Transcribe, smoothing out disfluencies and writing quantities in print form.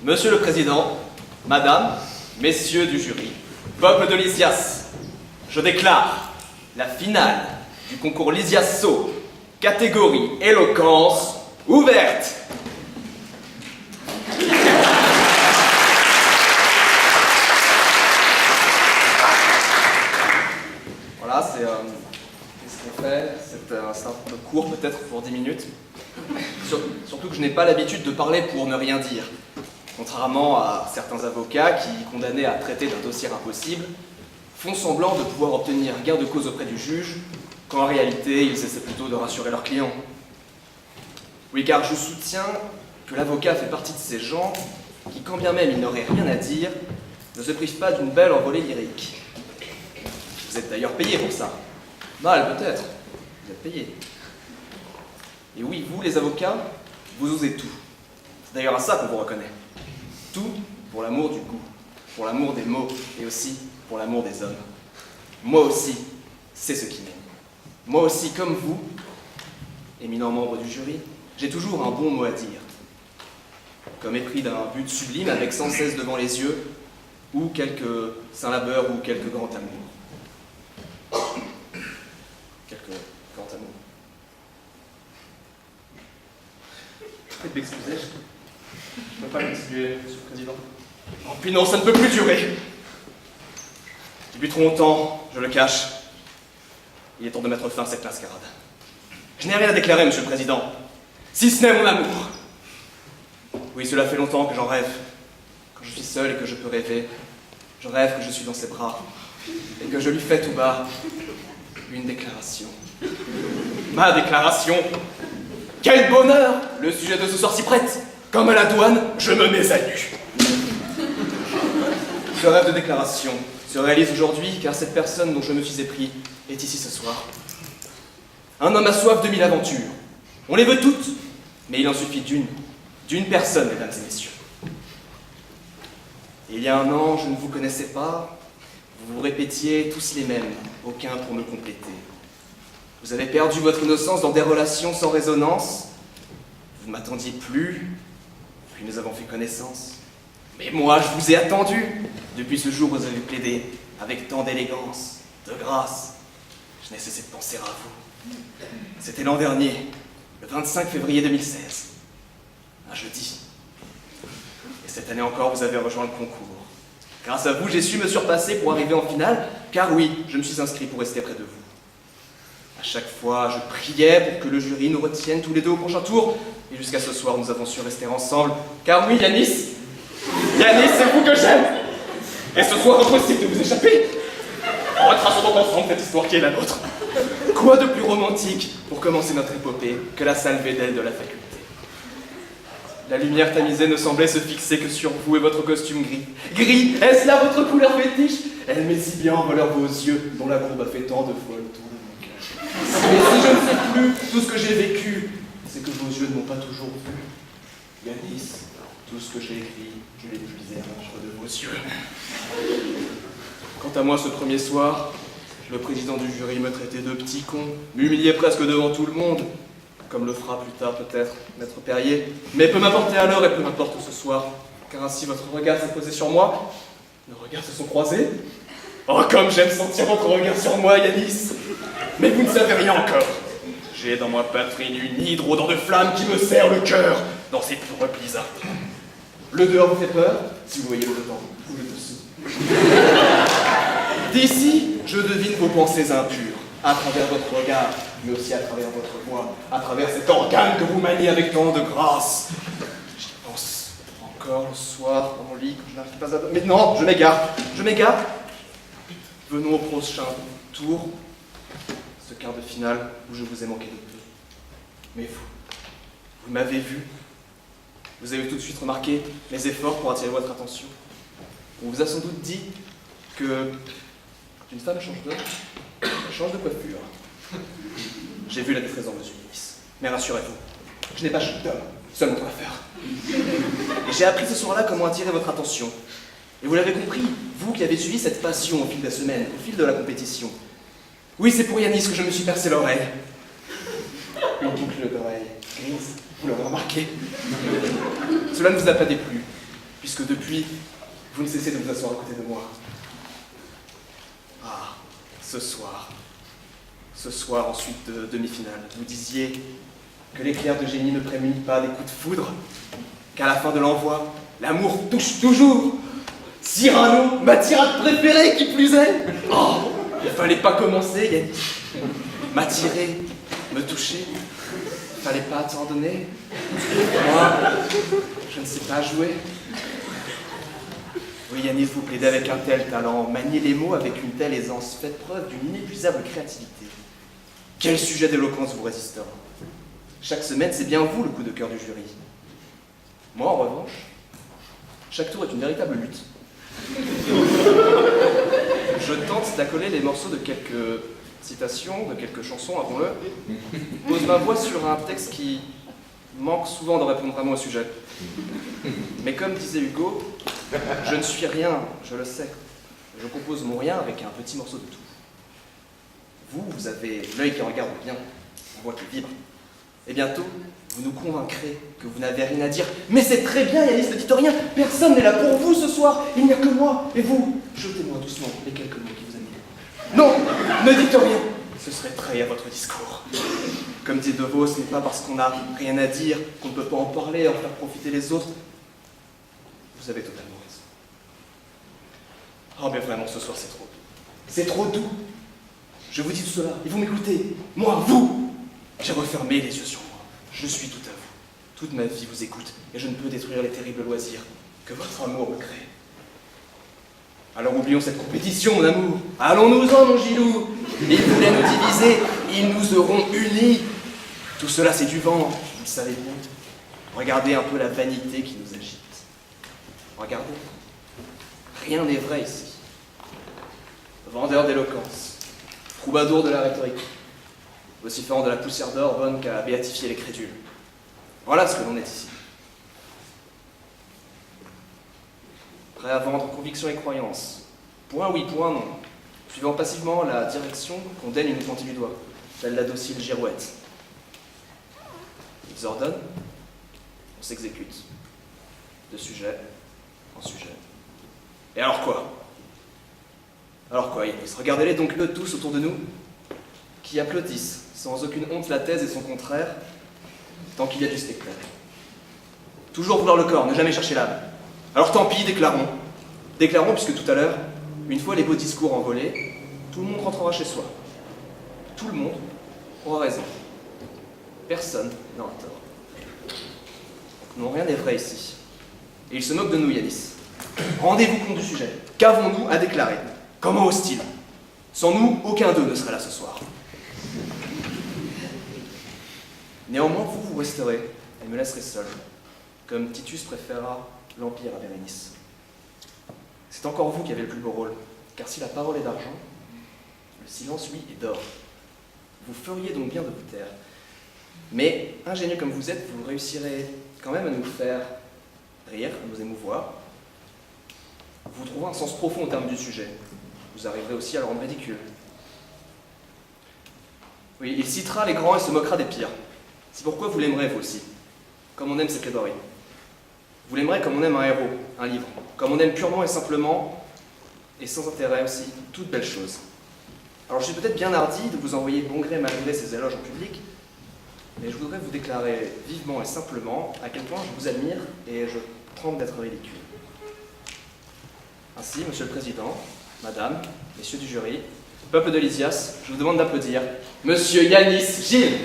Monsieur le Président, Madame, Messieurs du jury, peuple de Lysias, je déclare la finale du concours Lysias-So, catégorie éloquence, ouverte. Voilà, c'est ce qu'on fait. C'est un peu court, peut-être pour 10 minutes. Surtout que je n'ai pas l'habitude de parler pour ne rien dire. Contrairement à certains avocats qui, condamnés à traiter d'un dossier impossible, font semblant de pouvoir obtenir gain de cause auprès du juge, quand en réalité, ils essaient plutôt de rassurer leurs clients. Oui, car je soutiens que l'avocat fait partie de ces gens qui, quand bien même ils n'auraient rien à dire, ne se privent pas d'une belle envolée lyrique. Vous êtes d'ailleurs payé pour ça. Mal, peut-être. Vous êtes payé. Et oui, vous, les avocats, vous osez tout. C'est d'ailleurs à ça qu'on vous reconnaît. Tout pour l'amour du goût, pour l'amour des mots, et aussi pour l'amour des hommes. Moi aussi, c'est ce qui m'aime. Moi aussi, comme vous, éminent membre du jury, j'ai toujours un bon mot à dire. Comme épris d'un but sublime avec sans cesse devant les yeux, ou quelques saint labeur ou quelques grand amour. Quelques grand amour. Faites m'excuser, je ne peux pas continuer, Monsieur le Président. Oh, puis non, ça ne peut plus durer. Depuis trop longtemps, je le cache. Il est temps de mettre fin à cette mascarade. Je n'ai rien à déclarer, Monsieur le Président, si ce n'est mon amour. Oui, cela fait longtemps que j'en rêve. Quand je suis seul et que je peux rêver, je rêve que je suis dans ses bras et que je lui fais tout bas une déclaration. Ma déclaration. Quel bonheur! Le sujet de ce soir s'y prête. Comme à la douane, je me mets à nu. Ce rêve de déclaration se réalise aujourd'hui car cette personne dont je me suis épris est ici ce soir. Un homme a soif de 1000 aventures. On les veut toutes, mais il en suffit d'une personne, mesdames et messieurs. Et il y a un an, je ne vous connaissais pas, vous vous répétiez tous les mêmes, aucun pour me compléter. Vous avez perdu votre innocence dans des relations sans résonance. Vous ne m'attendiez plus, puis nous avons fait connaissance. Mais moi, je vous ai attendu, depuis ce jour où vous avez plaidé, avec tant d'élégance, de grâce. Je n'ai cessé de penser à vous. C'était l'an dernier, le 25 février 2016, un jeudi. Et cette année encore, vous avez rejoint le concours. Grâce à vous, j'ai su me surpasser pour arriver en finale, car oui, je me suis inscrit pour rester près de vous. À chaque fois, je priais pour que le jury nous retienne tous les deux au prochain tour, et jusqu'à ce soir, nous avons su rester ensemble, car oui, Yanis, c'est vous que j'aime. Et ce soir, impossible de vous échapper. Retraçons donc ensemble cette histoire qui est la nôtre. Quoi de plus romantique pour commencer notre épopée que la salve d'ailes de la faculté? La lumière tamisée ne semblait se fixer que sur vous et votre costume gris. Gris, est-ce là votre couleur fétiche? Elle met si bien en valeur vos yeux, dont la courbe a fait tant de fois le tour de mon cœur. Mais si je ne sais plus tout ce que j'ai vécu, c'est que vos yeux ne m'ont pas toujours vu. Yanis, tout ce que j'ai écrit, je l'ai puisé à l'encre de vos yeux. Quant à moi, ce premier soir, le président du jury me traitait de petit con, m'humiliait presque devant tout le monde, comme le fera plus tard peut-être Maître Perrier. Mais peu m'importer alors et peu m'importe ce soir, car ainsi votre regard s'est posé sur moi, nos regards se sont croisés. Oh, comme j'aime sentir votre regard sur moi, Yanis! Mais vous ne savez rien encore. J'ai dans ma poitrine une hydre aux dents de flamme qui me serre le cœur dans ses replis ardents. Le dehors vous fait peur, si vous voyez le devant ou le dessous. D'ici, je devine vos pensées impures, à travers votre regard, mais aussi à travers votre voix, à travers cet organe que vous maniez avec tant de grâce. J'y pense encore le soir dans mon lit quand je n'arrive pas à... Mais non, je m'égare. Venons au prochain tour, ce quart de finale où je vous ai manqué de peu. Mais vous m'avez vu. Vous avez tout de suite remarqué mes efforts pour attirer votre attention. On vous a sans doute dit que une femme change de coiffure. J'ai vu la détresse dans vos yeux, Yanis. Mais rassurez-vous, je n'ai pas changé d'homme, seul mon coiffeur. Et j'ai appris ce soir-là comment attirer votre attention. Et vous l'avez compris, vous qui avez suivi cette passion au fil de la semaine, au fil de la compétition. Oui, c'est pour Yanis que je me suis percé l'oreille. Une boucle d'oreille grise, vous l'aurez remarqué. Cela ne vous a pas déplu. puisque depuis, vous ne cessez de vous asseoir à côté de moi. Ah, ce soir ensuite de demi-finale, vous disiez que l'éclair de génie ne prémunit pas des coups de foudre, qu'à la fin de l'envoi, l'amour touche toujours. Cyrano, ma tirade préférée qui plus est. Oh, il fallait pas commencer, Yanis. M'attirer, me toucher, il fallait pas t'en donner. Moi, je ne sais pas jouer. Oui, Yanis, vous plaidez avec un tel talent, maniez les mots avec une telle aisance, faites preuve d'une inépuisable créativité. Quel sujet d'éloquence vous résistera? Chaque semaine, c'est bien vous le coup de cœur du jury. Moi, en revanche, chaque tour est une véritable lutte. Je tente d'accoler les morceaux de quelques citations, de quelques chansons, avouons-le, pose ma voix sur un texte qui manque souvent de répondre vraiment au sujet. Mais comme disait Hugo, je ne suis rien, je le sais. Je compose mon rien avec un petit morceau de tout. Vous avez l'œil qui regarde bien, la voix qui vibre. Et bientôt, vous nous convaincrez que vous n'avez rien à dire. Mais c'est très bien, Yanis, ne dites rien. Personne n'est là pour vous ce soir. Il n'y a que moi. Et vous, jetez-moi doucement les quelques mots qui vous animent. Non, ne dites rien. Ce serait trahir votre discours. Comme dit De Vos, ce n'est pas parce qu'on n'a rien à dire qu'on ne peut pas en parler, en faire profiter les autres. Vous avez totalement raison. Oh, mais vraiment, ce soir, c'est trop. C'est trop doux. Je vous dis tout cela, et vous m'écoutez. Moi, vous, j'ai refermé les yeux sur moi. Je suis tout à vous. Toute ma vie vous écoute, et je ne peux détruire les terribles loisirs que votre amour me crée. Alors oublions cette compétition, mon amour. Allons-nous-en, mon Gilou. Ils voulaient nous diviser, ils nous auront unis. Tout cela, c'est du vent, vous le savez bien. Regardez un peu la vanité qui nous agite. Regardez. Rien n'est vrai ici. Vendeur d'éloquence. Troubadour de la rhétorique, vociférant de la poussière d'or, bonne qu'à béatifier les crédules. Voilà ce que l'on est ici. Prêt à vendre conviction et croyance. Point oui, point non. Suivant passivement la direction qu'on daigne nous pointer du doigt, telle la docile girouette. Ils ordonnent, on s'exécute. De sujet en sujet. Et alors quoi? Alors quoi, Yanis? Regardez-les donc eux tous autour de nous, qui applaudissent, sans aucune honte, la thèse et son contraire, tant qu'il y a du spectacle. Toujours vouloir le corps, ne jamais chercher l'âme. Alors tant pis, déclarons. Déclarons, puisque tout à l'heure, une fois les beaux discours envolés, tout le monde rentrera chez soi. Tout le monde aura raison. Personne n'aura tort. Non, rien n'est vrai ici. Et ils se moquent de nous, Yanis. Rendez-vous compte du sujet. Qu'avons-nous à déclarer? Comment ose-t-il? Sans nous, aucun d'eux ne serait là ce soir. Néanmoins, vous resterez et me laisserez seul, comme Titus préféra l'Empire à Bérénice. C'est encore vous qui avez le plus beau rôle, car si la parole est d'argent, le silence, lui, est d'or. Vous feriez donc bien de vous taire. Mais, ingénieux comme vous êtes, vous réussirez quand même à nous faire rire, à nous émouvoir. Vous trouverez un sens profond au terme du sujet. Vous arriverez aussi à le rendre ridicule. Oui, il citera les grands et se moquera des pires. C'est pourquoi vous l'aimerez, vous aussi, comme on aime ses plaidoiries. Vous l'aimerez comme on aime un héros, un livre, comme on aime purement et simplement, et sans intérêt aussi, toute belle chose. Alors je suis peut-être bien hardi de vous envoyer bon gré malgré ces éloges en public, mais je voudrais vous déclarer vivement et simplement à quel point je vous admire et je tremble d'être ridicule. Ainsi, Monsieur le Président, Madame, Messieurs du jury, peuple de Lysias, je vous demande d'applaudir Monsieur Yanis Gilles.